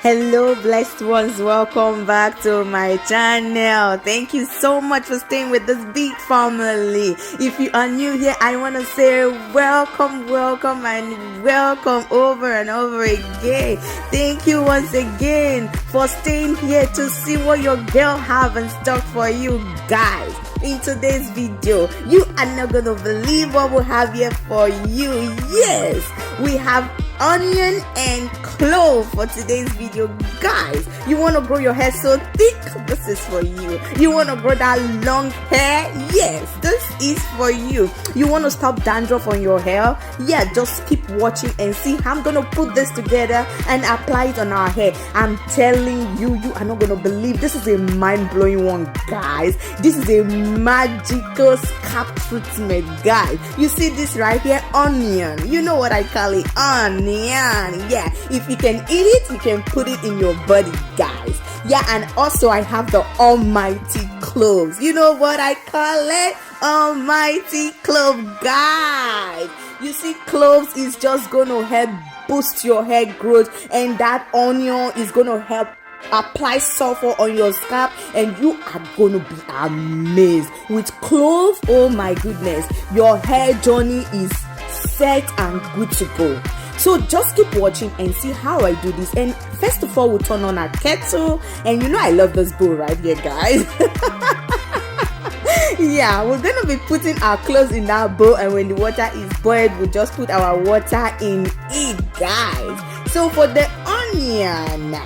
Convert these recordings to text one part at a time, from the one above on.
Hello blessed ones, welcome back to my channel. Thank you so much for staying with this big family. If you are new here, I want to say welcome and welcome over and over again. Thank you once again for staying here to see what your girl have in stock for you guys. In today's video, you are not gonna believe what we have here for you. Yes, we have onion and clove for today's video. Guys, you want to grow your hair so thick? This is for you. You want to grow that long hair? Yes, this is for you. You want to stop dandruff on your hair? Yeah, just keep watching and see how I'm gonna put this together and apply it on our hair. I'm telling you, you are not gonna believe. This is a mind-blowing one, guys. This is a magical scalp treatment, guys. You see this right here? Onion. You know what I call it? Onion. Yeah, if you can eat it, you can put it in your body, guys. Yeah, and also I have the almighty cloves. You know what I call it? Almighty clove, guys. You see, cloves is just gonna help boost your hair growth, and that onion is gonna help apply sulfur on your scalp, and you are gonna be amazed with clove. Oh my goodness, your hair journey is set and good to go. So just keep watching and see how I do this. And first of all, we'll turn on our kettle, and you know I love this bowl right here, guys. Yeah, we're gonna be putting our clothes in that bowl, and when the water is boiled, we'll just put our water in it, guys. So for the onion,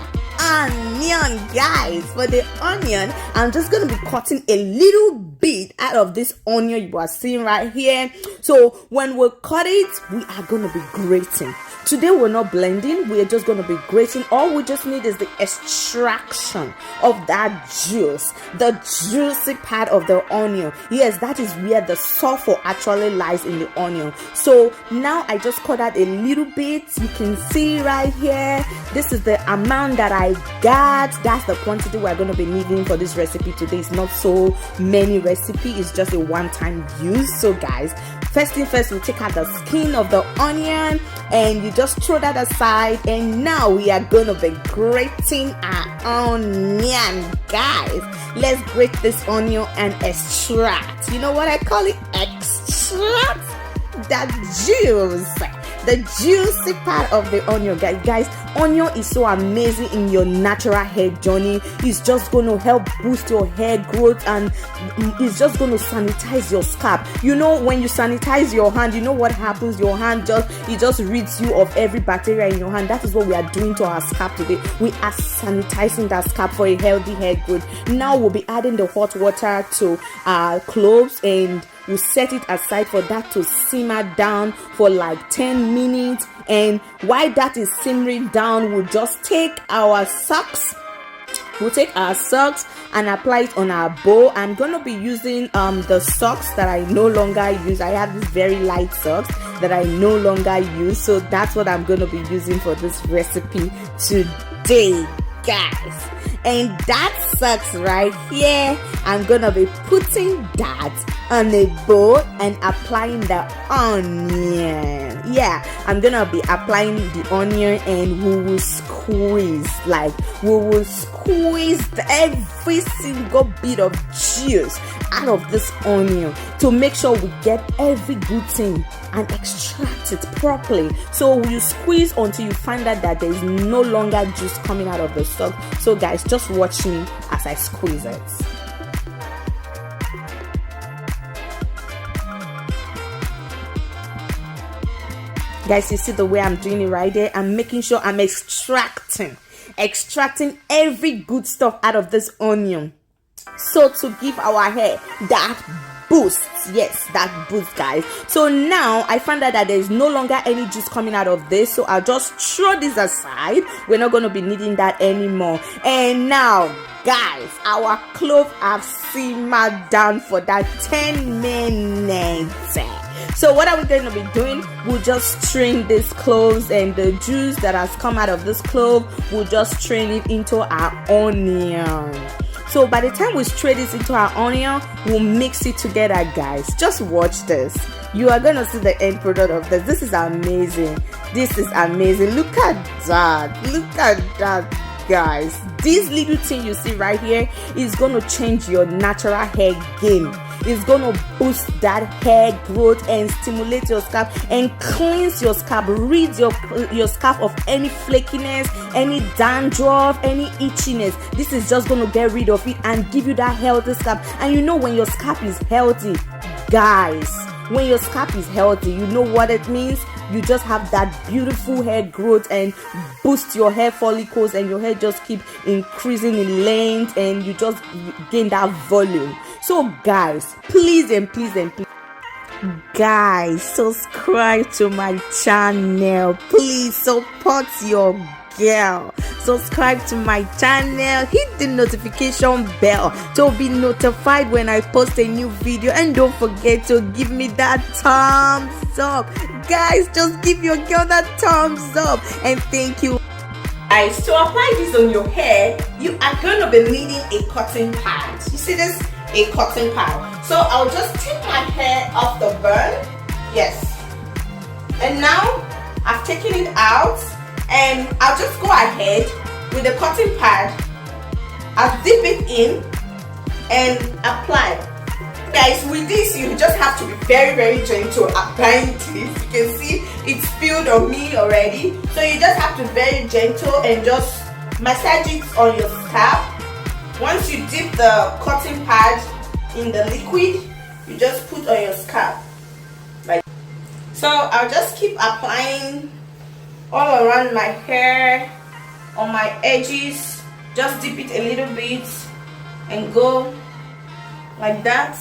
guys, for the onion, I'm just gonna be cutting a little bit out of this onion you are seeing right here. So when we cut it, we are gonna be grating. Today we're not blending, we're just gonna be grating. All we just need is the extraction of that juice, the juicy part of the onion. Yes, that is where the sulfur actually lies in the onion. So now I just cut out a little bit. You can see right here, this is the amount that I got. That's the quantity we're going to be needing for this recipe today. It's not so many recipe, it's just a one-time use. So guys, first thing first, we'll take out the skin of the onion and you just throw that aside, and now we are going to be grating our onion, guys. Let's grate this onion and extract. You know what I call it? Extract that juice, the juicy part of the onion, guys. Onion is so amazing in your natural hair journey. It's just going to help boost your hair growth, and it's just going to sanitize your scalp. You know, when you sanitize your hand, you know what happens? Your hand just rids you of every bacteria in your hand. That is what we are doing to our scalp today. We are sanitizing that scalp for a healthy hair growth. Now we'll be adding the hot water to our cloves, and we'll set it aside for that to simmer down for like 10 minutes. And while that is simmering down, we'll just take our socks. We'll take our socks and apply it on our bowl. I'm gonna be using the socks that I no longer use. I have these very light socks that I no longer use, so that's what I'm gonna be using for this recipe today, guys. And that socks right here, I'm gonna be putting that on a bowl and applying the onion. Yeah, I'm gonna be applying the onion, and we will squeeze every single bit of juice out of this onion to make sure we get every good thing and extract it properly. So you squeeze until you find out that there is no longer juice coming out of the stock. So guys, just watch me as I squeeze it. Guys, you see the way I'm doing it right there? I'm making sure I'm extracting every good stuff out of this onion, so to give our hair that boost. Yes, that boost, guys. So now I found out that there is no longer any juice coming out of this, so I'll just throw this aside. We're not going to be needing that anymore. And now, guys, our clove have simmered down for that 10 minutes. So what are we going to be doing? We'll just strain this cloves, and the juice that has come out of this clove, we'll just strain it into our onion. So by the time we strain this into our onion, we'll mix it together, guys. Just watch this. You are gonna see the end product of this. This is amazing. This is amazing. Look at that. Look at that. guys, this little thing you see right here is gonna change your natural hair game. It's gonna boost that hair growth and stimulate your scalp and cleanse your scalp, rid your scalp of any flakiness, any dandruff, any itchiness. This is just gonna get rid of it and give you that healthy scalp. And you know, when your scalp is healthy, guys, when your scalp is healthy, you know what it means? You just have that beautiful hair growth and boost your hair follicles, and your hair just keep increasing in length, and you just gain that volume. So guys, please guys, subscribe to my channel. Please support your girl. Subscribe to my channel, hit the notification bell to be notified when I post a new video, and don't forget to give me that thumbs up. Guys, just give your girl that thumbs up, and thank you. Guys, to apply this on your hair, you are going to be needing a cotton pad. You see this? A cotton pad. So I'll just take my hair off the burn. Yes. And now I've taken it out, and I'll just go ahead with the cotton pad. I'll dip it in and apply. Guys, with this you just have to be very gentle applying this. You can see it's spilled on me already, so you just have to be very gentle and just massage it on your scalp. Once you dip the cotton pad in the liquid, you just put on your scalp like so. I'll just keep applying all around my hair, on my edges. Just dip it a little bit and go like that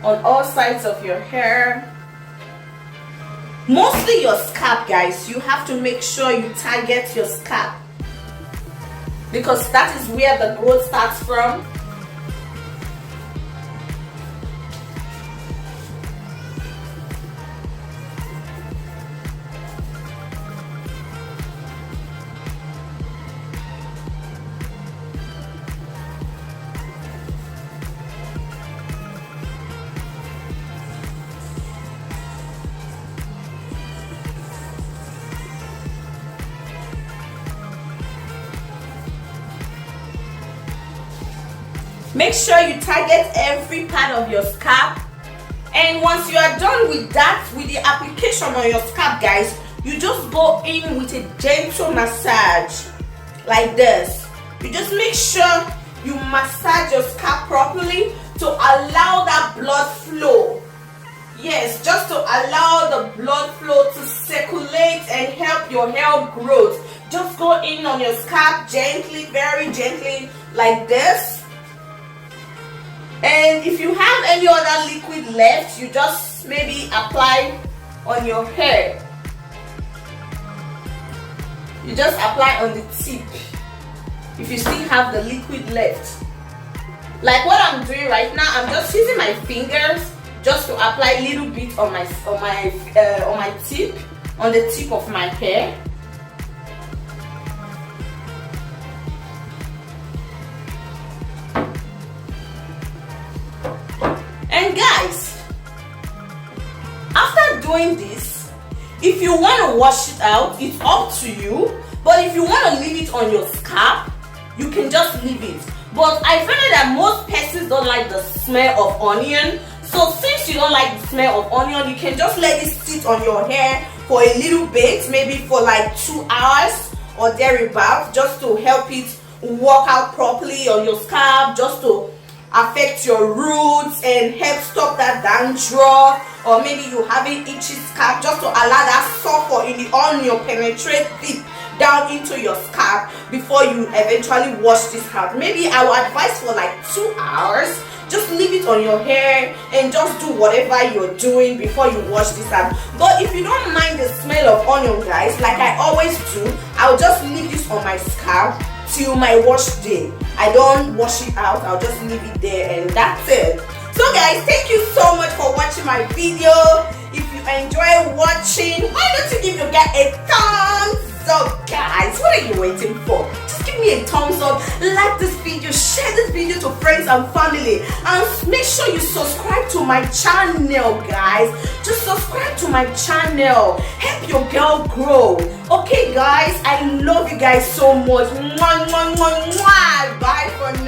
on all sides of your hair. Mostly your scalp, guys. You have to make sure you target your scalp, because that is where the growth starts from. Make sure you target every part of your scalp, and once you are done with that, with the application on your scalp, guys, you just go in with a gentle massage like this. You just make sure you massage your scalp properly to allow that blood flow. Yes, just to allow the blood flow to circulate and help your hair growth. Just go in on your scalp gently, very gently like this. And if you have any other liquid left, you just maybe apply on your hair. You just apply on the tip if you still have the liquid left. Like what I'm doing right now, I'm just using my fingers just to apply a little bit on my tip, on the tip of my hair. And guys, after doing this, if you want to wash it out, it's up to you. But if you want to leave it on your scalp, you can just leave it. But I find that most persons don't like the smell of onion. So since you don't like the smell of onion, you can just let it sit on your hair for a little bit, maybe for like 2 hours or thereabouts, just to help it work out properly on your scalp, just to affect your roots and help stop that dandruff. Or maybe you have an itchy scalp, just to allow that sulfur in the onion penetrate deep down into your scalp before you eventually wash this out. Maybe I would advise for like 2 hours. Just leave it on your hair and just do whatever you're doing before you wash this out. But if you don't mind the smell of onion, guys, like I always do, I'll just leave this on my scalp till my wash day. I don't wash it out, I'll just leave it there, and that's it. So guys, thank you so much for watching my video. If you enjoy watching, why don't you give your guy a thumbs up, guys? What are you waiting for? Just give me a thumbs up, like this video, share this video to friends and family, and make sure you subscribe to my channel, guys. Just subscribe to my channel. Help your girl grow. Okay, guys, I love you guys so much. Mwah, mwah, mwah, mwah. Bye for now.